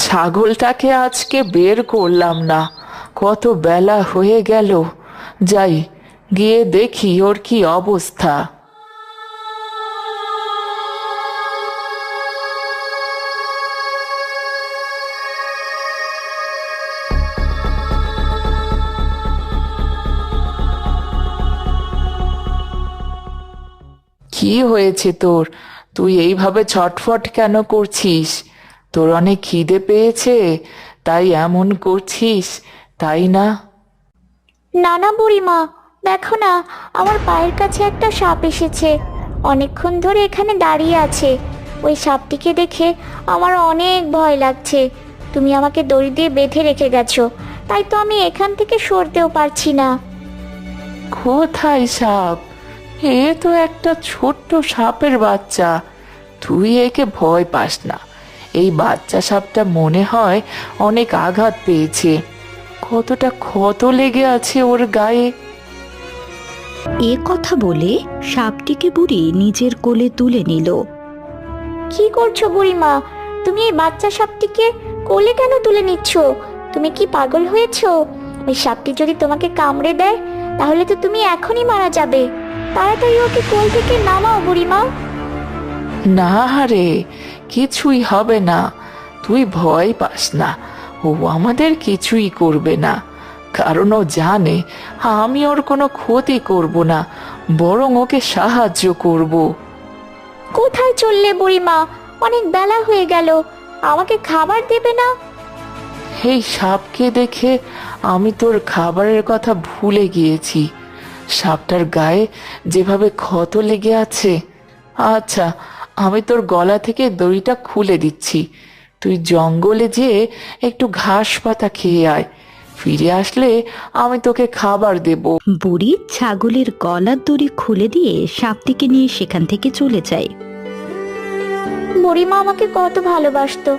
ছাগলটাকে আজকে বের করলাম না, কত বেলা হয়ে গেল। যাই, গিয়ে দেখি ওর কি অবস্থা। কি হয়েছে তোর? তুই এইভাবে ছটফট কেন করছিস? তোর অনেক খিদে পেয়েছে তাই এমন করছিস, তাই না? না না বুড়িমা, দেখো না, আমার পায়ের কাছে একটা সাপ এসেছে। অনেকক্ষণ ধরে এখানে দাঁড়িয়ে আছে। ওই সাপটিকে দেখে আমার অনেক ভয় লাগছে। তুমি আমাকে দড়ি দিয়ে বেঁধে রেখে গেছো, তাই তো আমি এখান থেকে সরতেও পারছি না। কোথায় সাপ? এ তো একটা ছোট্ট সাপের বাচ্চা। তুই একে ভয় পাস না। এই বাচ্চা সাপটা মনে হয় অনেক আঘাত পেয়েছে। কতটা ক্ষত লেগে আছে ওর গায়ে। এ কথা বলে সাপটিকে বুড়ি নিজের কোলে তুলে নিল। কি করছো বুড়িমা? তুমি এই বাচ্চা সাপটিকে কোলে কেন তুলে নিচ্ছ? তুমি কি পাগল হয়েছো? ওই সাপটি যদি তোমাকে কামড়ে দেয় তাহলে তো তুমি এখনই মারা যাবে। তাড়াতাড়ি ওকে কোল থেকে নামাও বুড়িমা। না রে, কিছুই হবে না। তুই ভয় পাস না, ও আমাদের কিছুই করবে না। কারণ ও জানে আমি ওর কোনো ক্ষতি করব না, বরং ওকে সাহায্য করব। কোথায় চললে বুড়িমা? অনেক বেলা হয়ে গেল, আমাকে খাবার দেবে না? এই সাপকে দেখে আমি তোর খাবারের কথা ভুলে গিয়েছি। সাপটার গায়ে যেভাবে ক্ষত লেগে আছে। আচ্ছা, আমি তোর গলা থেকে দড়িটা খুলে দিচ্ছি। তুই জঙ্গলে যেয়ে একটু ঘাস পাতা খেয়ে আয়। ফিরে আসলে আমি তোকে খাবার দেব। বুড়ি ছাগলের গলার দড়ি খুলে দিয়ে সাপটিকে নিয়ে সেখান থেকে চলে যায়। বুড়িমা আমাকে কত ভালোবাসতো,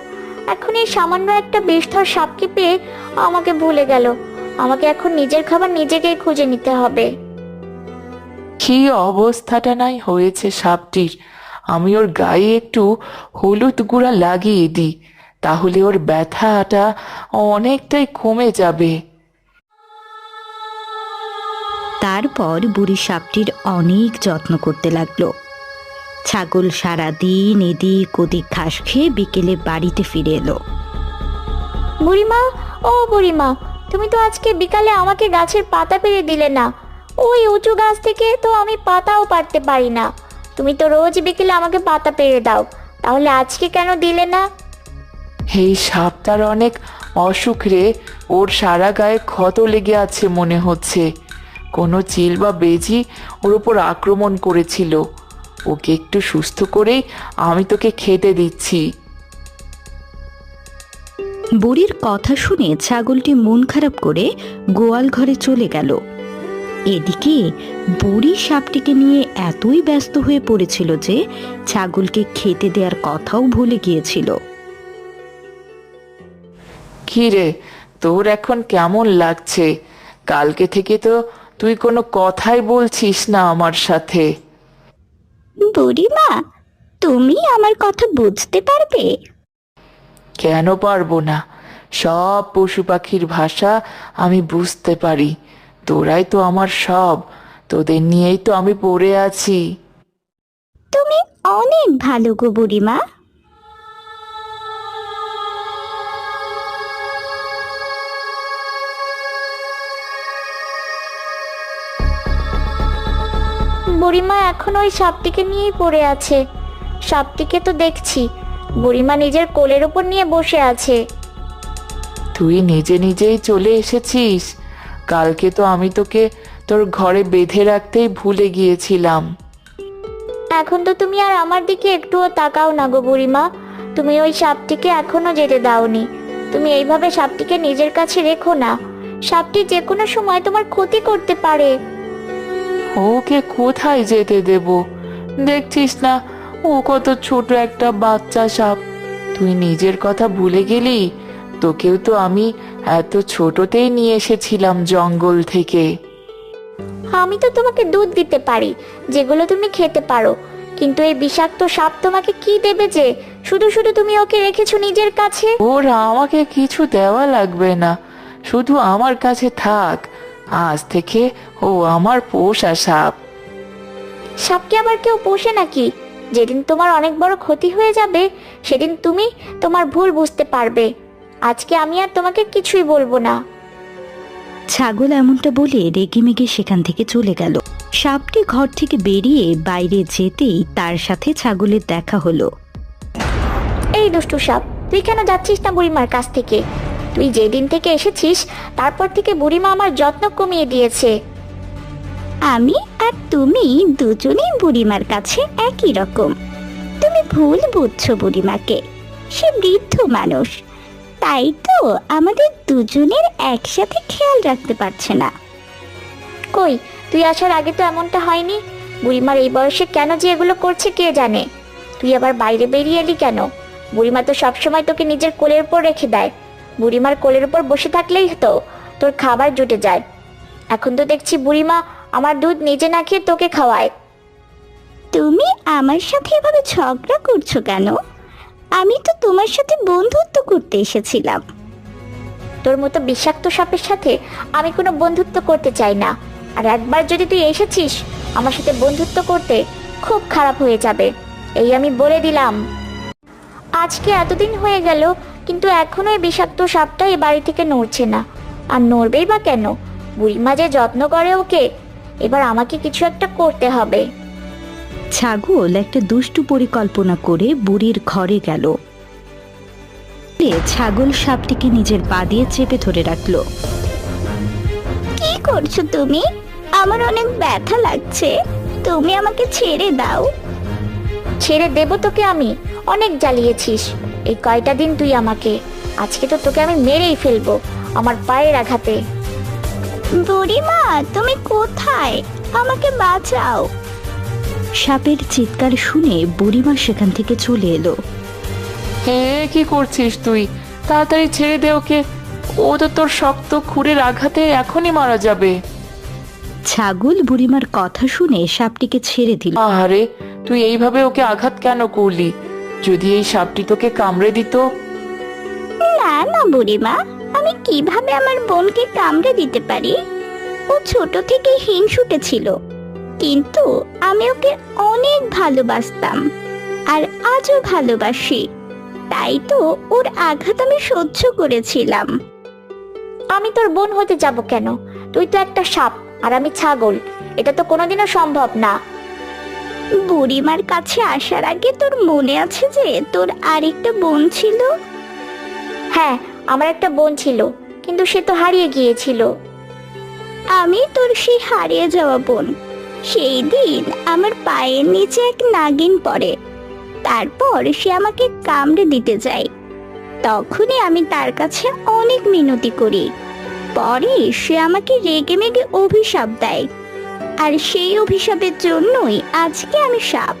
এখন এই সামান্য একটা বিষধর সাপকে পেয়ে আমাকে ভুলে গেল। আমাকে এখন নিজের খাবার নিজেকেই খুঁজে নিতে হবে। কি অবস্থাটা নাই হয়েছে সাপটির! আমি ওর গায়ে একটু হলুদ গুঁড়া লাগিয়ে দিই, তাহলে ওর ব্যথাটা অনেকটাই কমে যাবে। তারপর বুড়ি সাপটির অনেক যত্ন করতে লাগলো। ছাগল সারাদিন এদিক ওদিক ঘাস খেয়ে বিকেলে বাড়িতে ফিরে এলো। বুড়িমা, ও বুড়িমা, তুমি তো আজকে বিকালে আমাকে গাছের পাতা পেড়ে দিলে না। ওই উঁচু গাছ থেকে তো আমি পাতাও পারতে পারি না। তুমি তো রোজ বিকেলে আমাকে পাতা পেড়ে দাও, তাহলে আজকে কেন দিলে না? এই সাপটার অনেক অসুখ রে। ওর সারা গায়ে ক্ষত লেগে আছে মনে হচ্ছে। কোনো চিল বা বেজি ওর উপর আক্রমণ করেছিল। ওকে একটু সুস্থ করেই আমি তোকে খেতে দিচ্ছি। বুড়ির কথা শুনে ছাগলটি মন খারাপ করে গোয়াল ঘরে চলে গেল। এদিকে বুড়ি সাপটিকে নিয়ে এতই ব্যস্ত হয়ে পড়েছিল যে ছাগলকে খেতে দেওয়ার কথাও ভুলে গিয়েছিল। কি রে, তোর এখন কেমন লাগছে? কালকে থেকে তো তুই কোনো কথাই বলছিস না আমার সাথে। বুড়িমা, তুমি আমার কথা বুঝতে পারবে? কেন পারবো না? সব পশু পাখির ভাষা আমি বুঝতে পারি। তোরাই তো আমার সব, তোদের নিয়েই তো আমি পড়ে আছি। তুমি অনেক ভালো গো বুড়িমা। বুড়িমা এখন ওই সাপটিকে নিয়েই পড়ে আছে। সাপটিকে তো দেখছি বুড়িমা নিজের কোলের উপর নিয়ে বসে আছে। তুই নিজে নিজেই চলে এসেছিস? কালকে তো আমি তোকে তোর ঘরে বেঁধে রাখতেই ভুলে গিয়েছিলাম। এখন তো তুমি আর আমার দিকে একটুও তাকাও না গো বুড়িমা। তুমি ওই সাপটিকে এখনো যেতে দাওনি। তুমি এইভাবে সাপটিকে নিজের কাছে রেখো না। সাপটি যে কোনো সময় তোমার ক্ষতি করতে পারে। ওকে কোথায় যেতে দেব? দেখছিস না ও কত ছোট একটা বাচ্চা সাপ। তুই নিজের কথা ভুলে গেলি? তোকেও তো আমি এত ছোটতেই নিয়ে এসেছিলাম জঙ্গল থেকে। আমি তো তোমাকে দুধ দিতে পারি, যেগুলো তুমি খেতে পারো, কিন্তু এই বিষাক্ত সাপ তোমাকে কি দেবে যে শুধু শুধু তুমি ওকে রেখেছো নিজের কাছে। ওর আমাকে কিছু দেওয়া লাগবে না, শুধু আমার কাছে থাক। আজ থেকে ও আমার পোষা সাপ। সাপকে আবার কেউ পোষে নাকি? যেদিন তোমার অনেক বড় ক্ষতি হয়ে যাবে সেদিন তুমি তোমার ভুল বুঝতে পারবে। আজকে আমি আর তোমাকে কিছুই বলবো না। ছাগল এমনটা বলে রেগেমেগে সেখান থেকে চলে গেল। সাপটি ঘর থেকে বেরিয়ে বাইরে যেতেই তার সাথে ছাগলের দেখা হলো। এই দুষ্টু সাপ, তুই কেন যাচ্ছিস না বুড়িমার কাছ থেকে? তুই যেদিন থেকে এসেছিস তারপর থেকে বুড়িমা আমার যত্ন কমিয়ে দিয়েছে। আমি আর তুমি দুজনেই বুড়িমার কাছে একই রকম। তুমি ভুল বুঝছো বুড়িমাকে, সে বৃদ্ধ মানুষ, তাই তো আমাদের দুজনের একসাথে খেয়াল রাখতে পারছে না। কই, তুই আসার আগে তো এমনটা হয়নি। বুড়িমার এই বয়সে কেন যে এগুলো করছে কে জানে। তুই আবার বাইরে বেরিয়ে এলি কেন? বুড়িমা তো সবসময় তোকে নিজের কোলের উপর রেখে দেয়। বুড়িমার কোলের উপর বসে থাকলেই তো তোর খাবার জুটে যায়। এখন তো দেখছি বুড়িমা আমার দুধ নিজে না খেয়ে তোকে খাওয়ায়। তুমি আমার সাথে এভাবে ঝগড়া করছো কেন? আমি তো তোমার সাথে বন্ধুত্ব করতে এসেছিলাম। তোর মতো বিষাক্ত সাপের সাথে আমি কোনো বন্ধুত্ব করতে চাই না। আর একবার যদি তুই এসেছিস আমার সাথে বন্ধুত্ব করতে, খুব খারাপ হয়ে যাবে, এই আমি বলে দিলাম। আজকে এতদিন হয়ে গেল কিন্তু এখনো এই বিষাক্ত সাপটা এই বাড়ি থেকে নড়ছে না। আর নড়বেই বা কেন? বুড়িমা যে যত্ন করে ওকে, এবার আমাকে কিছু একটা করতে হবে। ছাগল একটা দুষ্টু পরিকল্পনা করে বুড়ির ঘরে গেল। ছাগল সাপটিকে নিজের পা দিয়ে চেপে ধরে রাখলো। কি করছো তুমি? আমার অনেক ব্যথা লাগছে, তুমি আমাকে ছেড়ে দাও। ছেড়ে দেব তোকে আমি? অনেক জ্বালিয়েছিস এই কয়টা দিন তুই আমাকে, আজকে তো তোকে আমি মেরেই ফেলবো আমার পায়ের আঘাতে। বুড়িমা, তুমি কোথায়? আমাকে বাঁচাও। সাপের চিৎকার শুনে বুড়িমা সেখান থেকে চলে এলো। হে, কি করছিস তুই? তাড়াতাড়ি ছেড়ে দে ওকে, ও তো তোর শক্ত খুরের আঘাতে এখনই মারা যাবে। ছাগল বুড়িমার কথা শুনে সাপটিকে ছেড়ে দিল। আহারে, তুই এইভাবে ওকে আঘাত কেন করলি? যদি এই সাপটি তোকে কামড়ে দিত? না না বুড়িমা, আমি কিভাবে আমার বোনকে কামড়ে দিতে পারি? ও ছোট থেকে হিংসুটে ছিল, কিন্তু আমি ওকে অনেক ভালোবাসতাম আর আজও ভালোবাসি, তাই তো ওর আঘাত আমি সহ্য করেছিলাম। আমি তোর বোন হতে যাব কেন? তুই তো একটা সাপ আর আমি ছাগল, এটা তো কোনোদিনও সম্ভব না। বুড়িমার কাছে আসার আগে তোর মনে আছে যে তোর আরেকটা বোন ছিল? হ্যাঁ, আমার একটা বোন ছিল, কিন্তু সে তো হারিয়ে গিয়েছিল। আমি তোর সেই হারিয়ে যাওয়া বোন। সেই দিন আমার পায়ের নিচে এক নাগিন পড়ে, তারপর সে আমাকে কামড়ে দিতে যায়। তখনই আমি তার কাছে অনেক মিনতি করি। পরে সে আমাকে রেগে মেগে অভিশাপ দেয়, আর সেই অভিশাপের জন্যই আজকে আমি সাপ।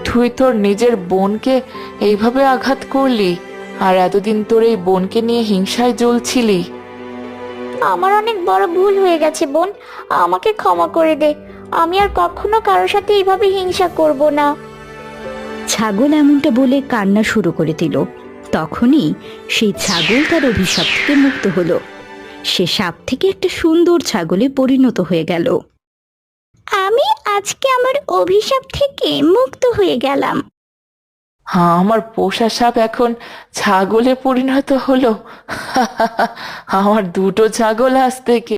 তুই তোর নিজের বোনকে এইভাবে আঘাত করলি, আর এতদিন তোর এই বোনকে নিয়ে হিংসায় জ্বলছিলি। আমার অনেক বড় ভুল হয়ে গেছে বোন, আমাকে ক্ষমা করে দে। আমি আর কখনো কারোর সাথে এইভাবে হিংসা করব না। ছাগল এমনটা বলে কান্না শুরু করে দিল। তখনই সেই ছাগল তার অভিশাপ থেকে মুক্ত হলো। সে সাপ থেকে একটা সুন্দর ছাগলে পরিণত হয়ে গেল। আমি আজকে আমার অভিশাপ থেকে মুক্ত হয়ে গেলাম। হ্যাঁ, আমার পোষা সাপ এখন ছাগলে পরিণত হলো। আমার দুটো ছাগল আজ থেকে।